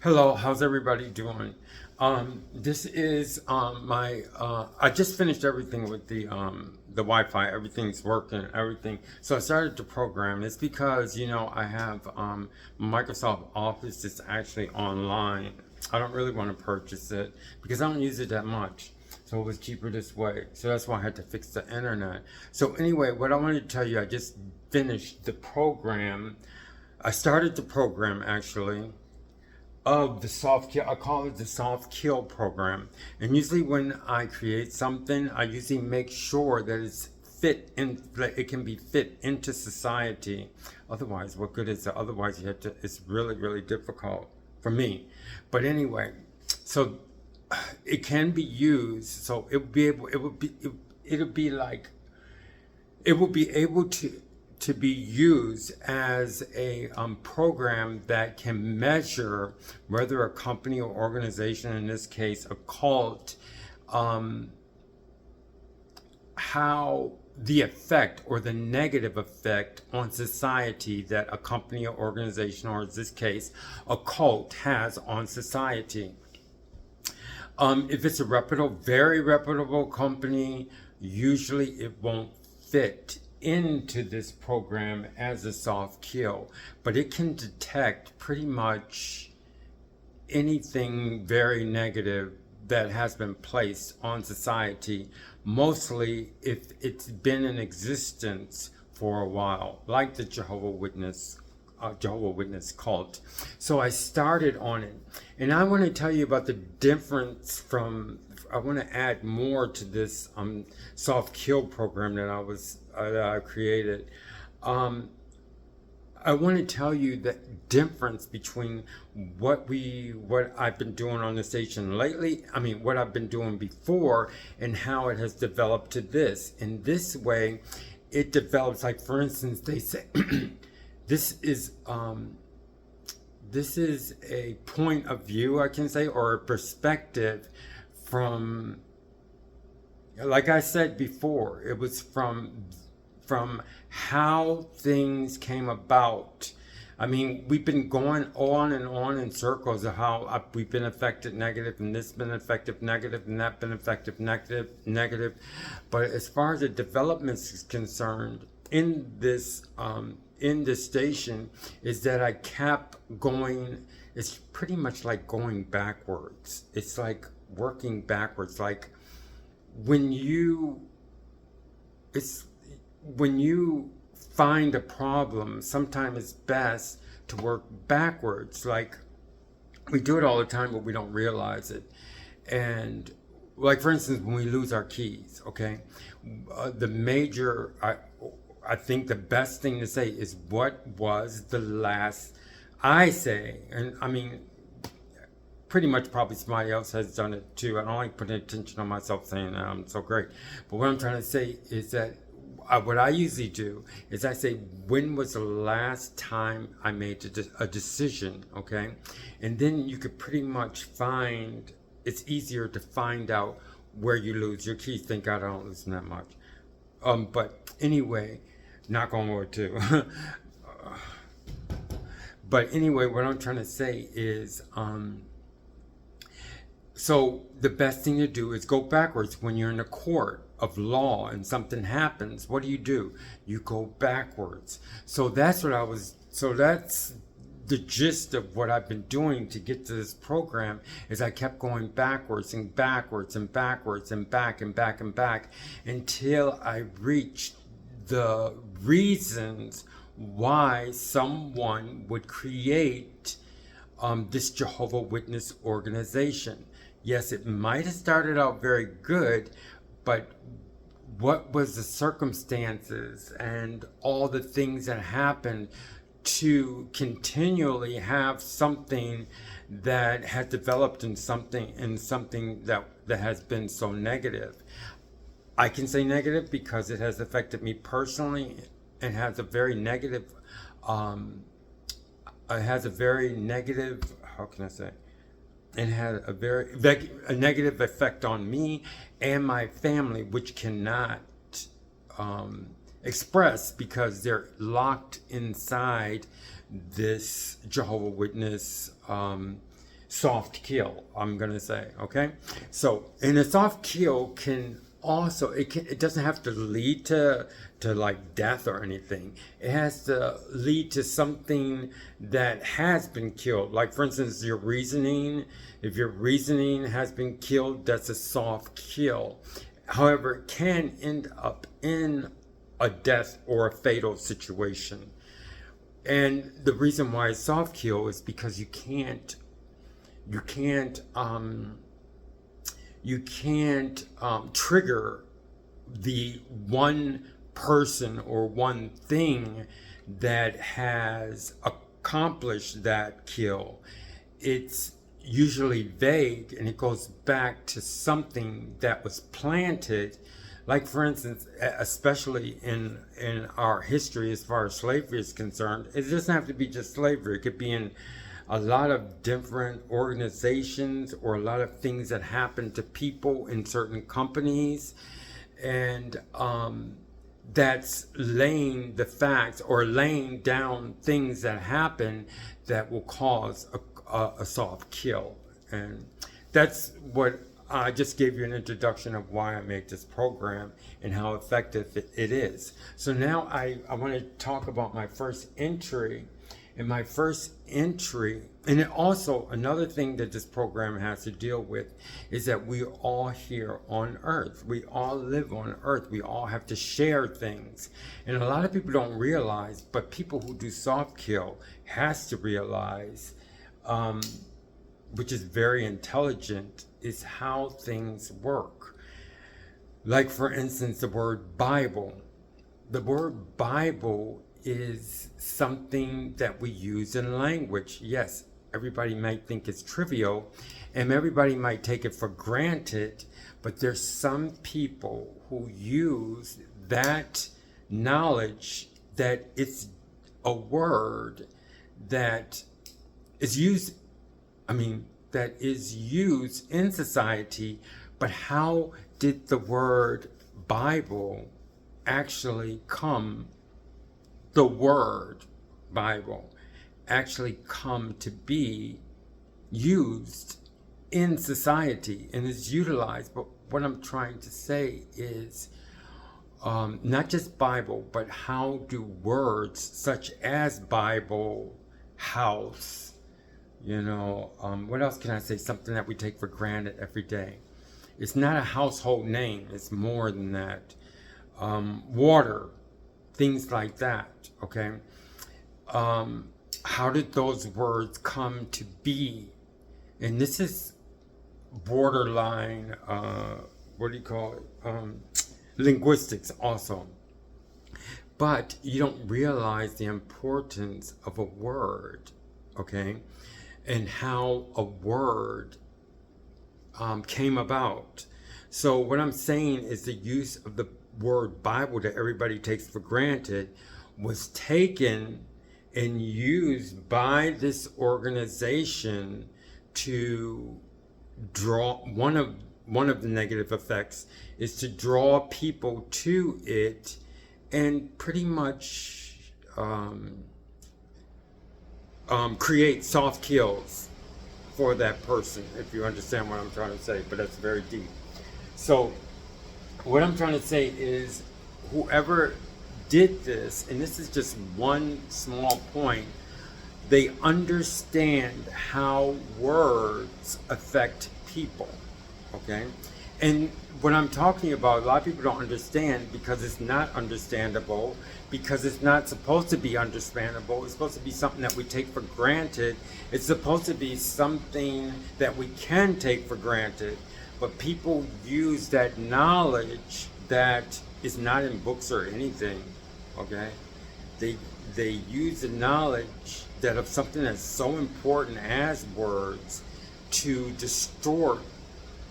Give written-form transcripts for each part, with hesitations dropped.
Hello, how's everybody doing? This is my I just finished everything with the Wi-Fi. Everything's working, everything. So I started to program. It's because I have Microsoft Office that's actually online. I don't really want to purchase it because I don't use it that much. So it was cheaper this way. So that's why I had to fix the internet. So anyway, what I wanted to tell you, I just finished the program. I started the program actually of the soft kill. I call it the soft kill program. And usually when I create something, I usually make sure that it's fit in, that it can be fit into society. Otherwise, what good is it? Otherwise, you have to. It's really, really difficult for me. But anyway, so it can be used. So it would be able. It would be. It would be like. It will be able to be used as a program that can measure whether a company or organization, in this case a cult, how the effect or the negative effect on society that a company or organization, or in this case a cult, has on society. If it's a reputable, very reputable company, usually it won't fit into this program as a soft kill, but it can detect pretty much anything very negative that has been placed on society, mostly if it's been in existence for a while, like the Jehovah Witness cult. So I started on it, and I want to tell you about the difference from. I want to add more to this soft kill program that I created. I want to tell you the difference between what I've been doing on the station lately. I mean, what I've been doing before, and how it has developed to this. In this way, it develops. Like for instance, they say this is a point of view, I can say, or a perspective from, like I said before, it was from how things came about. I mean, we've been going on and on in circles of how we've been affected negative, and this been affected negative, and that been affected negative. But as far as the development is concerned, in this station, is that I kept going. It's pretty much like going backwards. It's like working backwards. Like when you, it's when you find a problem, sometimes it's best to work backwards. Like we do it all the time, but we don't realize it. And like for instance, when we lose our keys, okay, the major, I think the best thing to say is what was the last. I say, and I mean, pretty much probably somebody else has done it too. I don't like putting attention on myself saying that I'm so great. But what I'm trying to say is that what I usually do is I say, when was the last time I made a decision, okay? And then you could pretty much find, it's easier to find out where you lose your keys. Thank God I don't lose them that much. But anyway, knock on wood too. But anyway, what I'm trying to say is, so the best thing to do is go backwards. When you're in a court of law and something happens, what do? You go backwards. So that's the gist of what I've been doing to get to this program. Is I kept going backwards and backwards and backwards and back and back and back until I reached the reasons why someone would create this Jehovah Witness organization. Yes, it might have started out very good, but what was the circumstances and all the things that happened to continually have something that has developed in something that has been so negative? I can say negative because it has affected me personally and has a very negative how can I say, and had a negative effect on me and my family, which cannot express because they're locked inside this Jehovah Witness soft kill, I'm going to say, okay? So, and a soft kill can also, it doesn't have to lead to like death or anything. It has to lead to something that has been killed. Like, for instance, your reasoning. If your reasoning has been killed, that's a soft kill. However, it can end up in a death or a fatal situation. And the reason why it's soft kill is because you can't trigger the one person or one thing that has accomplished that kill. It's usually vague, and it goes back to something that was planted. Like, for instance, especially in our history as far as slavery is concerned, it doesn't have to be just slavery. It could be in a lot of different organizations, or a lot of things that happen to people in certain companies. And that's laying the facts, or laying down things that happen that will cause a soft kill. And that's what I just gave you an introduction of why I make this program and how effective it is. So now I want to talk about my first entry. And my first entry, and it also, another thing that this program has to deal with is that we are all here on earth. We all live on earth. We all have to share things. And a lot of people don't realize, but people who do soft kill has to realize, which is very intelligent, is how things work. Like, for instance, the word Bible. The word Bible is something that we use in language. Yes, everybody might think it's trivial, and everybody might take it for granted, but there's some people who use that knowledge that it's a word that is used, that is used in society. But how did the word Bible actually come, the word Bible actually come to be used in society and is utilized? But what I'm trying to say is, not just Bible, but how do words such as Bible, house, what else can I say? Something that we take for granted every day. It's not a household name. It's more than that. Water, things like that, okay? How did those words come to be? And this is borderline, linguistics also. But you don't realize the importance of a word, okay? And how a word came about. So what I'm saying is the use of the word Bible that everybody takes for granted was taken and used by this organization to draw, one of the negative effects is to draw people to it and pretty much create soft kills for that person, if you understand what I'm trying to say. But that's very deep. So what I'm trying to say is, whoever did this, and this is just one small point, they understand how words affect people, okay? And what I'm talking about, a lot of people don't understand because it's not understandable, because it's not supposed to be understandable. It's supposed to be something that we take for granted. It's supposed to be something that we can take for granted. But people use that knowledge that is not in books or anything, okay? They use the knowledge that of something that's so important as words to distort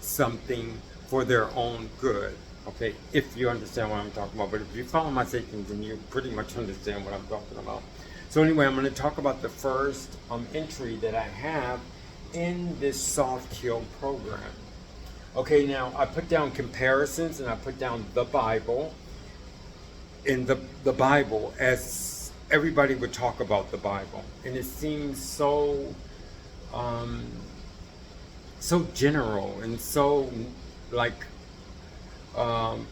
something for their own good, okay? If you understand what I'm talking about. But if you follow my teachings, then you pretty much understand what I'm talking about. So anyway, I'm going to talk about the first entry that I have in this soft kill program. Okay, now I put down comparisons, and I put down the Bible. In the Bible, as everybody would talk about the Bible, and it seems so so general and so like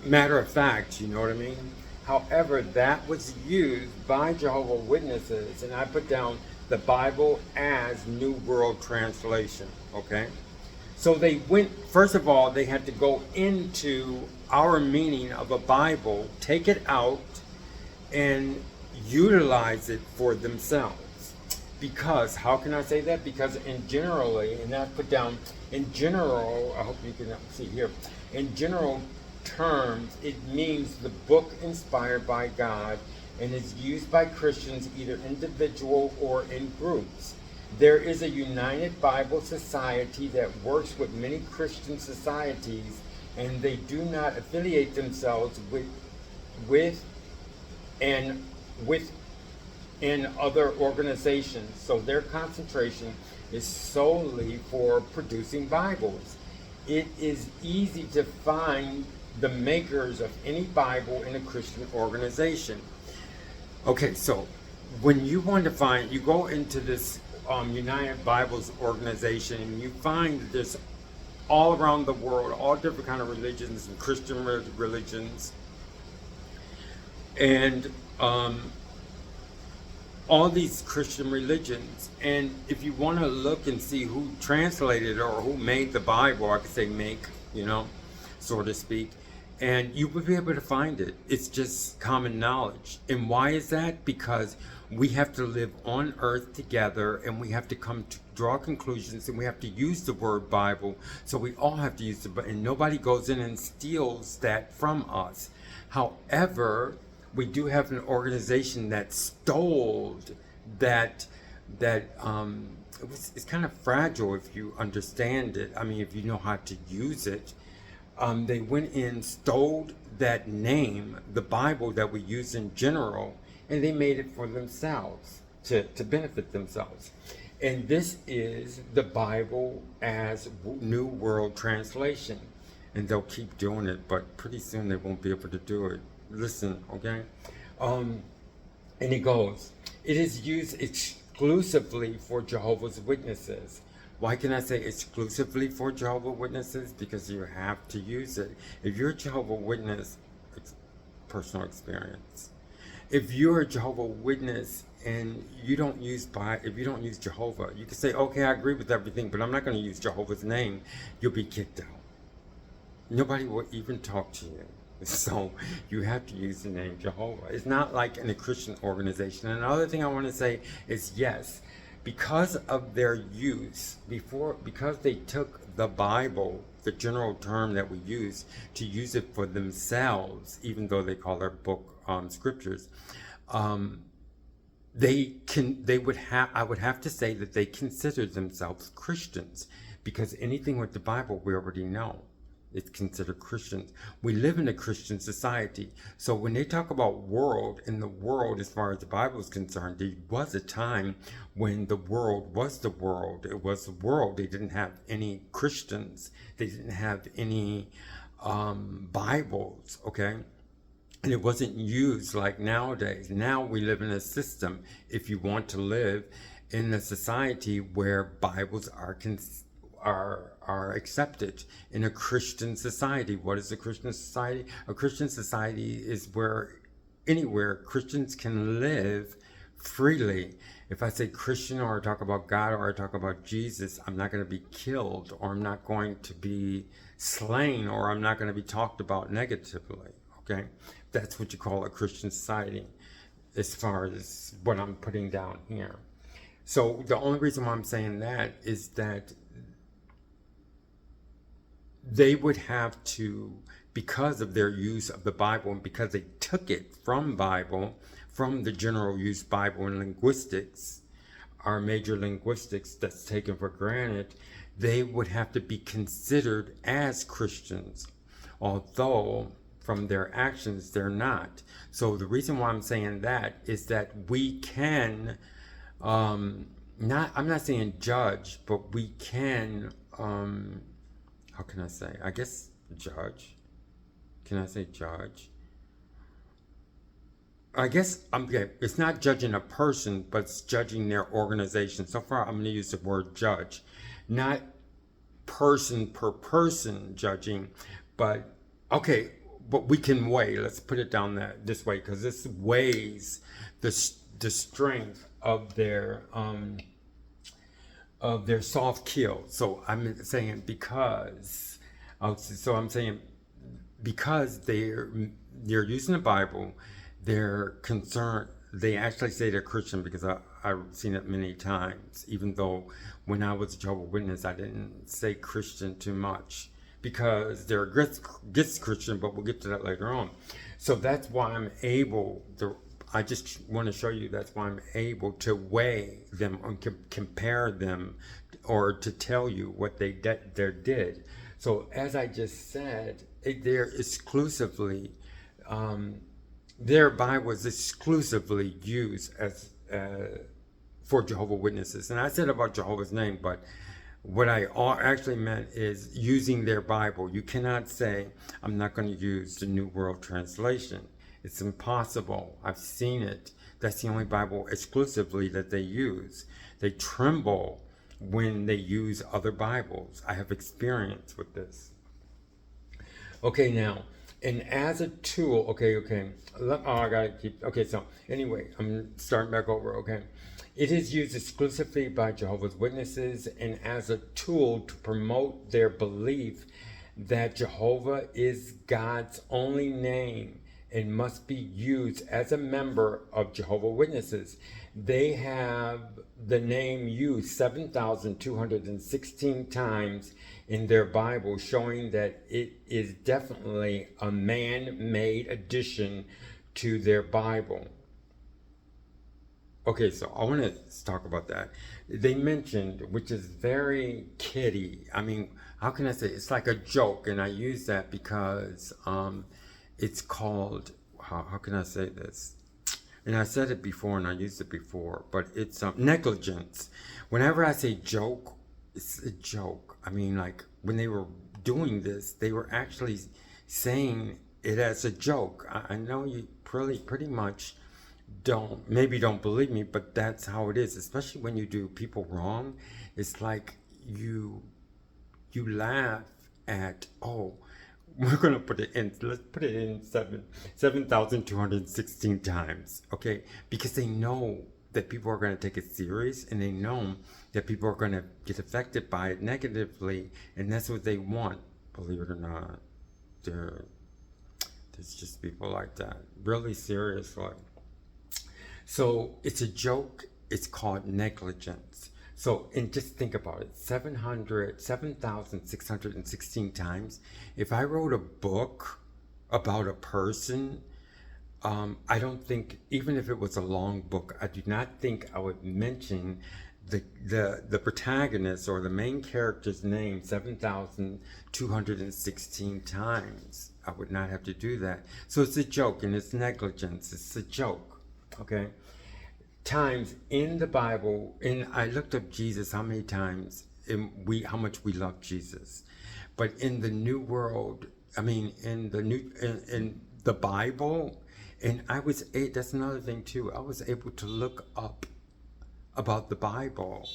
matter of fact, you know what I mean? However, that was used by Jehovah Witnesses, and I put down the Bible as New World Translation, okay? So they went, first of all, they had to go into our meaning of a Bible, take it out, and utilize it for themselves. Because, how can I say that? Because in generally, and I put down, in general, I hope you can see here, in general terms, it means the book inspired by God and is used by Christians either individual or in groups. There is a United Bible Society that works with many Christian societies, and they do not affiliate themselves with and in other organizations. So their concentration is solely for producing Bibles. It is easy to find the makers of any Bible in a Christian organization. Okay, so when you want to find, you go into this United Bibles organization, and you find that there's all around the world, all different kind of religions and Christian religions, and all these Christian religions. And if you want to look and see who translated or who made the Bible, I could say make, you know, so to speak, and you would be able to find it. It's just common knowledge. And why is that? Because we have to live on earth together, and we have to come to draw conclusions, and we have to use the word Bible. So we all have to use it, and nobody goes in and steals that from us. However, we do have an organization that stole that it's kind of fragile if you understand it. I mean, if you know how to use it. They went in, stole that name, the Bible that we use in general, and they made it for themselves, to benefit themselves. And this is the Bible as New World Translation. And they'll keep doing it, but pretty soon they won't be able to do it. Listen, okay? And it goes, it is used exclusively for Jehovah's Witnesses. Why can I say exclusively for Jehovah Witnesses? Because you have to use it. If you're a Jehovah Witness, it's personal experience. If you're a Jehovah Witness and you don't use if you don't use Jehovah, you can say, okay, I agree with everything, but I'm not going to use Jehovah's name. You'll be kicked out. Nobody will even talk to you. So you have to use the name Jehovah. It's not like in a Christian organization. And another thing I want to say is, yes, because of their use, because they took the Bible, the general term that we use, to use it for themselves, even though they call their book scriptures, I would have to say that they considered themselves Christians, because anything with the Bible we already know. It's considered Christians. We live in a Christian society. So when they talk about world, in the world, as far as the Bible is concerned, there was a time when the world was the world. It was the world. They didn't have any Christians. They didn't have any Bibles, okay? And it wasn't used like nowadays. Now we live in a system, if you want to live in a society where Bibles are accepted in a Christian society. What is a Christian society? A Christian society is where anywhere Christians can live freely. If I say Christian, or I talk about God, or I talk about Jesus, I'm not going to be killed, or I'm not going to be slain, or I'm not going to be talked about negatively. Okay? That's what you call a Christian society, as far as what I'm putting down here. So the only reason why I'm saying that is that they would have to, because of their use of the Bible, and because they took it from the general use Bible in linguistics, our major linguistics that's taken for granted, they would have to be considered as Christians, although from their actions they're not. So the reason why I'm saying that is that we can, I'm not saying judge, but we can, how can I say? I guess judge. Can I say judge? I guess it's not judging a person, but it's judging their organization. So far, I'm going to use the word judge. Not person per person judging, but okay, but we can weigh. Let's put it down this way, because this weighs the strength of their soft kill. So I'm saying because they're using the Bible, they're concerned. They actually say they're Christian, because I've seen it many times. Even though when I was a Jehovah Witness, I didn't say Christian too much, because they're against Christian, but we'll get to that later on. So that's why I'm able to. I just want to show you that's why I'm able to weigh them and compare them, or to tell you what they did. So as I just said, they're exclusively, their Bible was exclusively used as for Jehovah Witnesses. And I said about Jehovah's name, but what I actually meant is using their Bible. You cannot say, I'm not going to use the New World Translation. It's impossible. I've seen it. That's the only Bible exclusively that they use. They tremble when they use other Bibles. I have experience with this. Okay, now, and as a tool, okay. I gotta keep, okay, so anyway, I'm starting back over, okay. It is used exclusively by Jehovah's Witnesses and as a tool to promote their belief that Jehovah is God's only name and must be used as a member of Jehovah's Witnesses. They have the name used 7,216 times in their Bible, showing that it is definitely a man-made addition to their Bible. Okay, so I want to talk about that. They mentioned, which is very kiddie. I mean, how can I say it? It's like a joke, and I use that because it's called, how can I say this? And I said it before, and I used it before, but it's negligence. Whenever I say joke, it's a joke. I mean, like, when they were doing this, they were actually saying it as a joke. I know you pretty much don't believe me, but that's how it is, especially when you do people wrong. It's like you laugh at, oh, we're going to put it in, let's put it in 7,216 times, okay? Because they know that people are going to take it serious, and they know that people are going to get affected by it negatively, and that's what they want. Believe it or not, there's just people like that, really seriously. So it's a joke. It's called negligence. So, and just think about it, 7,616 times. If I wrote a book about a person, I don't think, even if it was a long book, I do not think I would mention the protagonist or the main character's name 7,216 times. I would not have to do that. So it's a joke, and it's negligence. It's a joke, okay? Times in the Bible, and I looked up Jesus, how many times, and how much we love Jesus. But in the New World, I mean, in the Bible, and that's another thing too, I was able to look up about the Bible.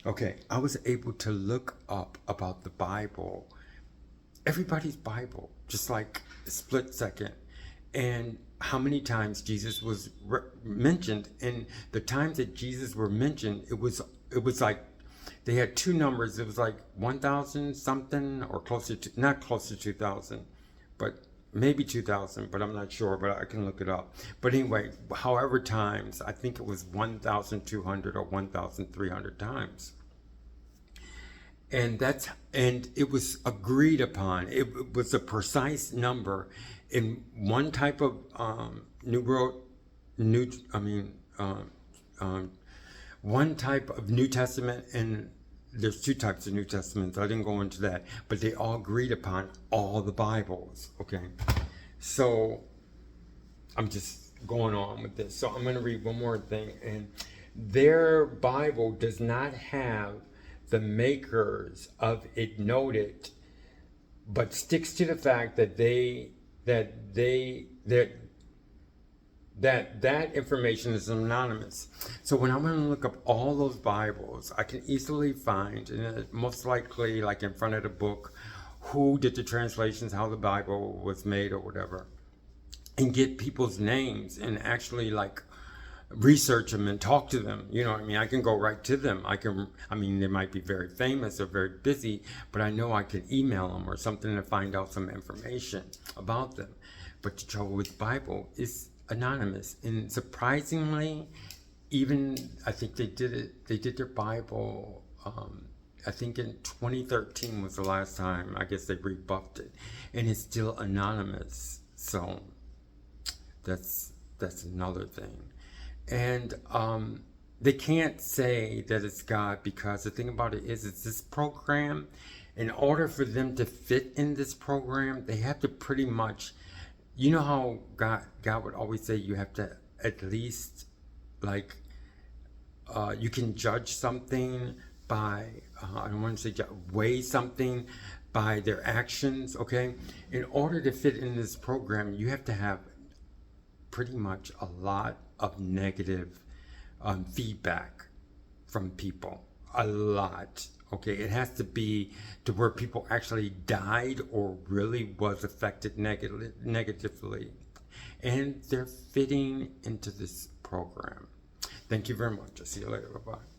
Okay, I was able to look up about the Bible, everybody's Bible, just like a split second. And how many times Jesus was mentioned, and the times that Jesus were mentioned, it was like they had two numbers. It was like 1,000 something, or not close to 2,000, but maybe 2,000, but I'm not sure, but I can look it up. But anyway, however times, I think it was 1,200 or 1,300 times. And it was agreed upon. It was a precise number. In one type of one type of New Testament, and there's two types of New Testaments. I didn't go into that, but they all agreed upon all the Bibles. Okay, so I'm just going on with this. So I'm going to read one more thing, and their Bible does not have the makers of it noted, but sticks to the fact that that information is anonymous. So when I'm going to look up all those Bibles, I can easily find, and most likely like in front of the book, who did the translations, how the Bible was made or whatever, and get people's names and actually like research them and talk to them. You know what I mean? I can go right to them. I mean, they might be very famous or very busy, but I know I can email them or something to find out some information about them. But the trouble with the Bible is anonymous. And surprisingly, even I think they did their Bible, I think in 2013 was the last time, I guess they rebuffed it. And it's still anonymous. So that's another thing. And they can't say that it's God, because the thing about it is, it's this program. In order for them to fit in this program, they have to pretty much, you know how God would always say you have to at least, like, you can judge something by, I don't want to say weigh something by their actions, okay? In order to fit in this program, you have to have pretty much a lot of negative feedback from people. A lot. Okay, it has to be to where people actually died or really was affected negatively. And they're fitting into this program. Thank you very much. I'll see you later. Bye-bye.